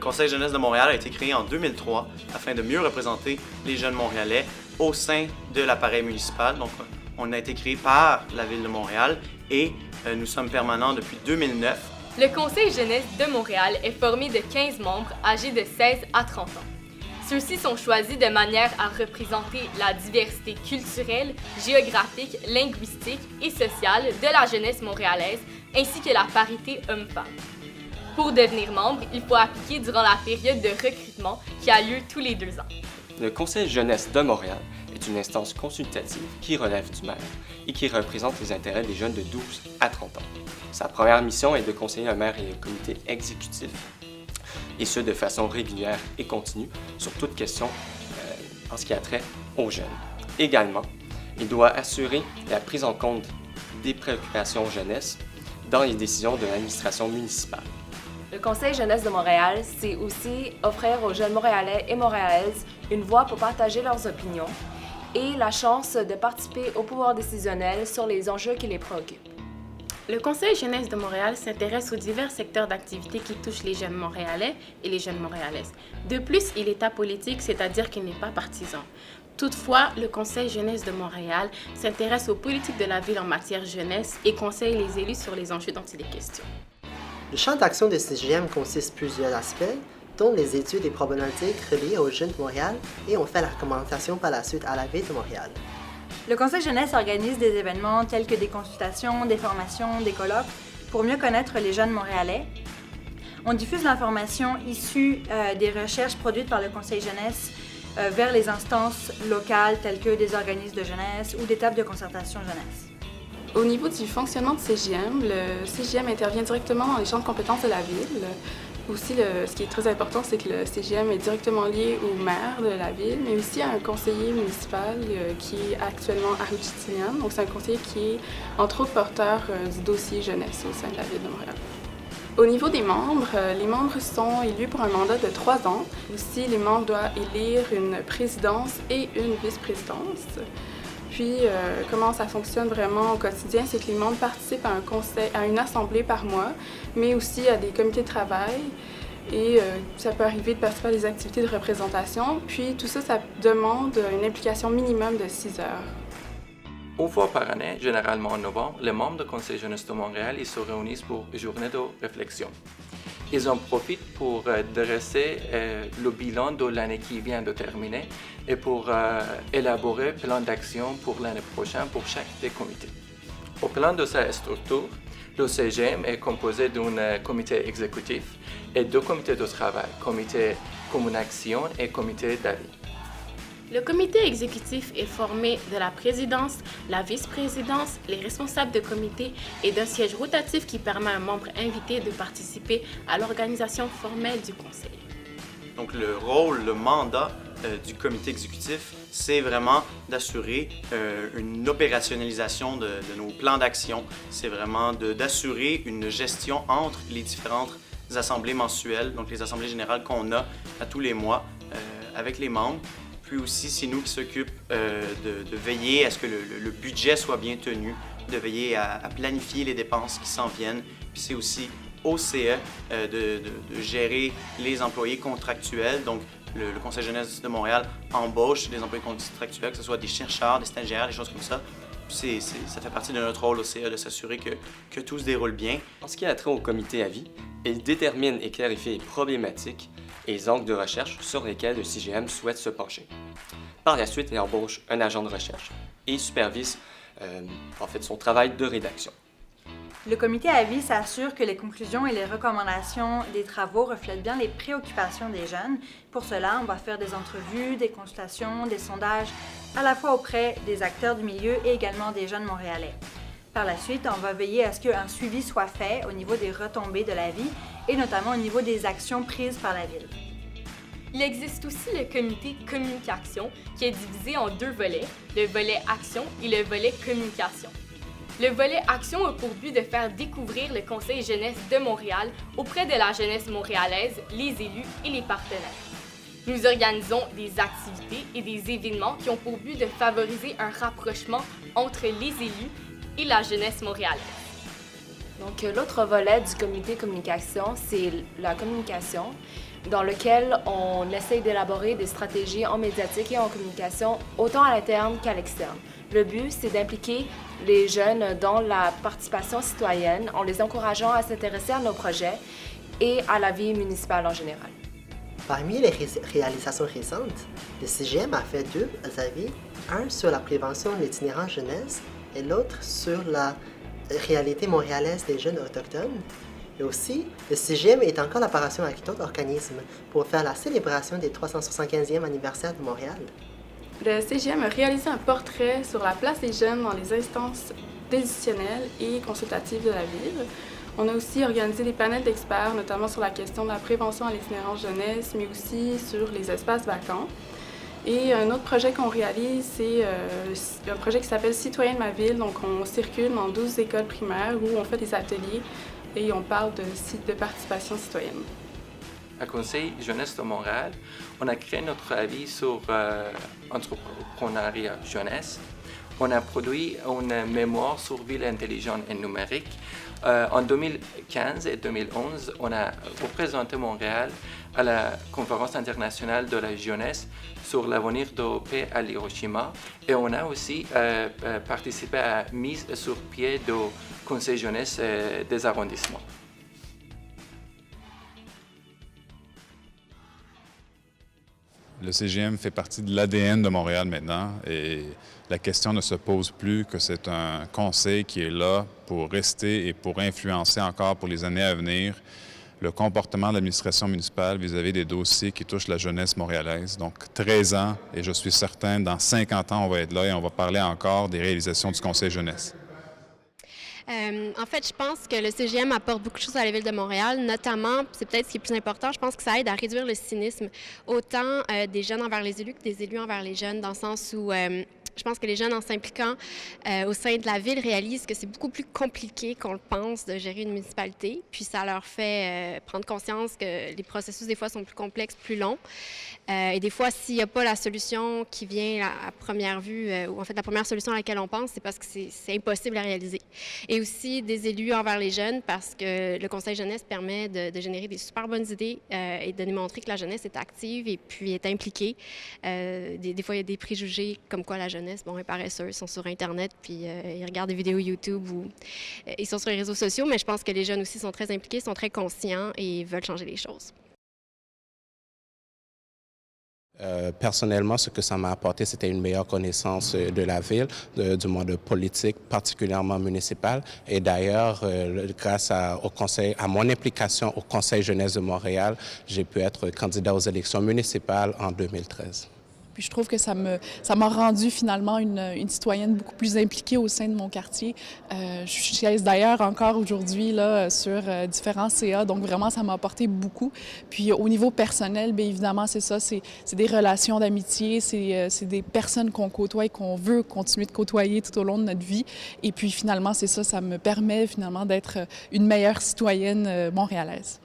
Conseil jeunesse de Montréal a été créé en 2003 afin de mieux représenter les jeunes montréalais au sein de l'appareil municipal. Donc, on a été créé par la Ville de Montréal et nous sommes permanents depuis 2009. Le Conseil jeunesse de Montréal est formé de 15 membres âgés de 16 à 30 ans. Ceux-ci sont choisis de manière à représenter la diversité culturelle, géographique, linguistique et sociale de la jeunesse montréalaise, ainsi que la parité homme-femme. Pour devenir membre, il faut appliquer durant la période de recrutement qui a lieu tous les 2 ans. Le Conseil jeunesse de Montréal est une instance consultative qui relève du maire et qui représente les intérêts des jeunes de 12 à 30 ans. Sa première mission est de conseiller le maire et le comité exécutif, et ce de façon régulière et continue sur toute question en ce qui a trait aux jeunes. Également, il doit assurer la prise en compte des préoccupations jeunesse dans les décisions de l'administration municipale. Le Conseil jeunesse de Montréal, c'est aussi offrir aux jeunes Montréalais et Montréalaises une voix pour partager leurs opinions et la chance de participer au pouvoir décisionnel sur les enjeux qui les préoccupent. Le Conseil jeunesse de Montréal s'intéresse aux divers secteurs d'activité qui touchent les jeunes Montréalais et les jeunes Montréalaises. De plus, il est apolitique, c'est-à-dire qu'il n'est pas partisan. Toutefois, le Conseil jeunesse de Montréal s'intéresse aux politiques de la ville en matière jeunesse et conseille les élus sur les enjeux dont il est question. Le champ d'action de CJM consiste plusieurs aspects, dont les études et problématiques reliées aux jeunes de Montréal, et on fait la recommandation par la suite à la Ville de Montréal. Le Conseil jeunesse organise des événements tels que des consultations, des formations, des colloques pour mieux connaître les jeunes montréalais. On diffuse l'information issue des recherches produites par le Conseil jeunesse vers les instances locales telles que des organismes de jeunesse ou des tables de concertation jeunesse. Au niveau du fonctionnement de CJM, le CJM intervient directement dans les champs de compétences de la ville. Aussi, ce qui est très important, c'est que le CJM est directement lié au maire de la ville, mais aussi à un conseiller municipal qui est actuellement à Richitinian. Donc, c'est un conseiller qui est, entre autres, porteur du dossier jeunesse au sein de la ville de Montréal. Au niveau des membres, les membres sont élus pour un mandat de 3 ans. Aussi, les membres doivent élire une présidence et une vice-présidence. Puis, comment ça fonctionne vraiment au quotidien, c'est que les membres participent à une assemblée par mois, mais aussi à des comités de travail. Et ça peut arriver de participer à des activités de représentation. Puis, tout ça, ça demande une implication minimum de 6 heures. Une fois par année, généralement en novembre, les membres du Conseil jeunesse de Montréal ils se réunissent pour une journée de réflexion. Ils en profitent pour dresser le bilan de l'année qui vient de terminer et pour élaborer un plan d'action pour l'année prochaine pour chaque des comités. Au plan de sa structure, le CGM est composé d'un comité exécutif et 2 comités de travail, comité communication et comité d'avis. Le comité exécutif est formé de la présidence, la vice-présidence, les responsables de comité et d'un siège rotatif qui permet à un membre invité de participer à l'organisation formelle du conseil. Donc le rôle, le mandat du comité exécutif, c'est vraiment d'assurer une opérationnalisation de nos plans d'action. C'est vraiment d'assurer une gestion entre les différentes assemblées mensuelles, donc les assemblées générales qu'on a à tous les mois avec les membres. Puis aussi, c'est nous qui s'occupent de veiller à ce que le budget soit bien tenu, de veiller à planifier les dépenses qui s'en viennent. Puis c'est aussi au CE de gérer les employés contractuels. Donc, le Conseil jeunesse de Montréal embauche des employés contractuels, que ce soit des chercheurs, des stagiaires, des choses comme ça. Puis ça fait partie de notre rôle au CE de s'assurer que tout se déroule bien. En ce qui a trait au comité avis, il détermine et clarifie les problématiques et les angles de recherche sur lesquels le CGM souhaite se pencher. Par la suite, il embauche un agent de recherche et supervise son travail de rédaction. Le comité avis s'assure que les conclusions et les recommandations des travaux reflètent bien les préoccupations des jeunes. Pour cela, on va faire des entrevues, des consultations, des sondages, à la fois auprès des acteurs du milieu et également des jeunes montréalais. Par la suite, on va veiller à ce qu'un suivi soit fait au niveau des retombées de la vie et notamment au niveau des actions prises par la Ville. Il existe aussi le comité communication qui est divisé en 2 volets, le volet action et le volet communication. Le volet action a pour but de faire découvrir le Conseil jeunesse de Montréal auprès de la jeunesse montréalaise, les élus et les partenaires. Nous organisons des activités et des événements qui ont pour but de favoriser un rapprochement entre les élus et la jeunesse montréalaise. Donc, l'autre volet du comité communication, c'est la communication. dans lequel on essaye d'élaborer des stratégies en médiatique et en communication, autant à l'interne qu'à l'externe. Le but, c'est d'impliquer les jeunes dans la participation citoyenne en les encourageant à s'intéresser à nos projets et à la vie municipale en général. Parmi les réalisations récentes, le CGM a fait deux avis, un sur la prévention de l'itinérance jeunesse et l'autre sur la réalité montréalaise des jeunes autochtones. Et aussi, le CGM est en collaboration avec d'autres organismes pour faire la célébration des 375e anniversaire de Montréal. Le CGM a réalisé un portrait sur la place des jeunes dans les instances décisionnelles et consultatives de la ville. On a aussi organisé des panels d'experts, notamment sur la question de la prévention à l'itinérance jeunesse, mais aussi sur les espaces vacants. Et un autre projet qu'on réalise, c'est un projet qui s'appelle Citoyen de ma ville. Donc, on circule dans 12 écoles primaires où on fait des ateliers et on parle de participation citoyenne. À Conseil Jeunesse de Montréal, on a créé notre avis sur entrepreneuriat jeunesse. On a produit une mémoire sur ville intelligente et numérique. En 2015 et 2011, on a représenté Montréal à la conférence internationale de la jeunesse sur l'avenir de paix à Hiroshima. Et on a aussi participé à la mise sur pied du Conseil jeunesse des arrondissements. Le CGM fait partie de l'ADN de Montréal maintenant et la question ne se pose plus que c'est un conseil qui est là pour rester et pour influencer encore pour les années à venir le comportement de l'administration municipale vis-à-vis des dossiers qui touchent la jeunesse montréalaise. Donc 13 ans et je suis certain, dans 50 ans, on va être là et on va parler encore des réalisations du Conseil jeunesse. En fait, je pense que le CGM apporte beaucoup de choses à la Ville de Montréal, notamment, c'est peut-être ce qui est plus important, je pense que ça aide à réduire le cynisme, autant des jeunes envers les élus que des élus envers les jeunes, dans le sens où je pense que les jeunes, en s'impliquant au sein de la Ville, réalisent que c'est beaucoup plus compliqué qu'on le pense de gérer une municipalité, puis ça leur fait prendre conscience que les processus, des fois, sont plus complexes, plus longs. Et des fois, s'il n'y a pas la solution qui vient à première vue, ou en fait la première solution à laquelle on pense, c'est parce que c'est impossible à réaliser. Et aussi des élus envers les jeunes, parce que le Conseil jeunesse permet de générer des super bonnes idées et de démontrer que la jeunesse est active et puis est impliquée. Des fois, il y a des préjugés comme quoi la jeunesse, bon, est paresseuse, ils sont sur Internet, puis ils regardent des vidéos YouTube ou ils sont sur les réseaux sociaux, mais je pense que les jeunes aussi sont très impliqués, sont très conscients et veulent changer les choses. Personnellement, ce que ça m'a apporté, c'était une meilleure connaissance de la ville, du monde politique, particulièrement municipal. Et d'ailleurs, grâce à mon implication au Conseil jeunesse de Montréal, j'ai pu être candidat aux élections municipales en 2013. Puis je trouve que ça m'a rendu finalement une citoyenne beaucoup plus impliquée au sein de mon quartier. Je siège d'ailleurs encore aujourd'hui là, sur différents CA, donc vraiment ça m'a apporté beaucoup. Puis au niveau personnel, bien évidemment c'est ça, c'est des relations d'amitié, c'est des personnes qu'on côtoie et qu'on veut continuer de côtoyer tout au long de notre vie. Et puis finalement c'est ça, ça me permet finalement d'être une meilleure citoyenne montréalaise.